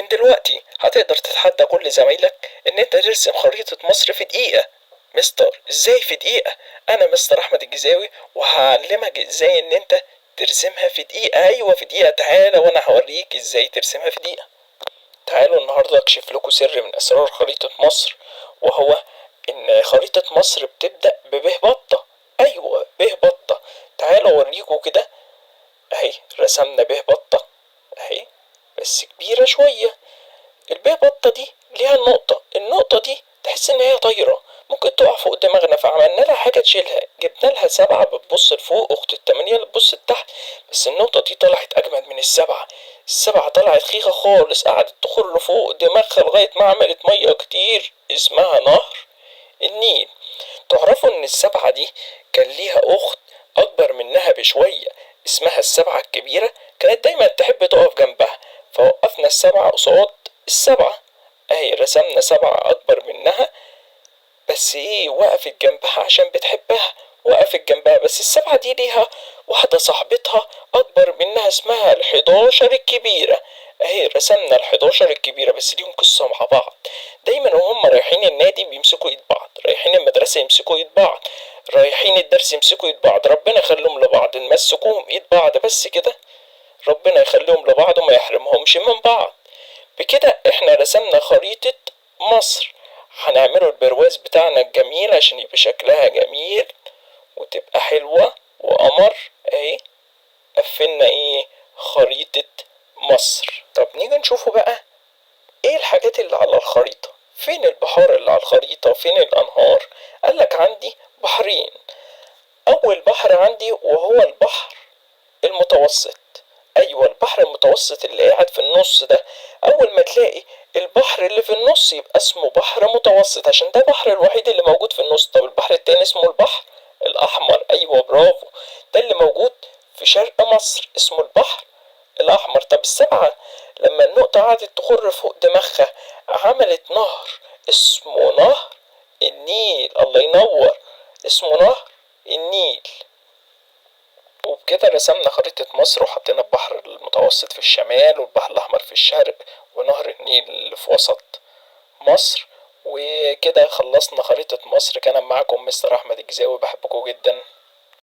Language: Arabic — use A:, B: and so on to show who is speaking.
A: من دلوقتي هتقدر تتحدى كل زمايلك ان انت ترسم خريطة مصر في دقيقة. مستر ازاي في دقيقة؟ انا مستر احمد الجزاوي وهعلمك ازاي ان انت ترسمها في دقيقة. ايوه في دقيقة، تعالى وانا هوريك ازاي ترسمها في دقيقة. تعالوا النهاردة اكشف لكم سر من اسرار خريطة مصر، وهو ان خريطة مصر بتبدأ ببه بطة. ايوه به بطة. تعالوا اوريكم كده. اهي رسمنا به بطة اهي، بس كبيرة شوية. البيه بطة دي ليها النقطة دي تحس ان هي طايرة، ممكن تقع فوق دماغنا، فعملنا لها حاجة تشيلها. جبنا لها سبعة بتبص لفوق، اخت التمانية اللي بتبص لتحت. بس النقطة دي طلعت اجمد من السبعة. السبعة طلعت خيخة خالص، قعدت تخر فوق دماغها لغاية ما عملت مية كتير اسمها نهر النيل. تعرفوا ان السبعة دي كان ليها اخت اكبر منها بشوية اسمها السبعة الكبيرة، كانت دايما تحب تقف جنبها، فوقفنا السبعة قصاد السبعة. اهي رسمنا سبعة اكبر منها، بس ايه وقفت جنبها عشان بتحبها. وقفت جنبها، بس السبعة دي ليها واحدة صاحبتها اكبر منها اسمها الحداشر الكبيرة. اهي رسمنا الحداشر الكبيرة، بس ليهم قصة مع بعض. دايما وهم رايحين النادي بيمسكوا ايد بعض، رايحين المدرسة يمسكوا ايد بعض، رايحين الدرس يمسكوا ايد بعض. ربنا يخليهم لبعض، نمسكوهم ايد بعض بس كده، ربنا يخليهم لبعض وما يحرمهمش من بعض. بكده احنا رسمنا خريطة مصر. هنعمله البرواز بتاعنا الجميل عشان يبقى شكلها جميل وتبقى حلوة وقمر. اهي قفلنا ايه خريطة مصر. طب نيجي نشوفوا بقى ايه الحاجات اللي على الخريطة. فين البحار اللي على الخريطة؟ فين الانهار؟ قالك عندي بحرين. اول بحر عندي وهو البحر المتوسط. ايوه البحر المتوسط اللي قاعد في النص ده. اول ما تلاقي البحر اللي في النص يبقى اسمه بحر متوسط، عشان ده البحر الوحيد اللي موجود في النص. طب البحر التاني اسمه البحر الاحمر. ايوه برافو، ده اللي موجود في شرق مصر اسمه البحر الاحمر. طب السبعة لما النقطة قعدت تخر فوق دماغها عملت نهر اسمه نهر النيل. الله ينور، اسمه نهر النيل. وبكده رسمنا خريطة مصر وحطينا البحر المتوسط في الشمال والبحر الأحمر في الشرق ونهر النيل اللي في وسط مصر. وكده خلصنا خريطة مصر. كان معاكم مستر أحمد الجزاوي، بحبكم جدا.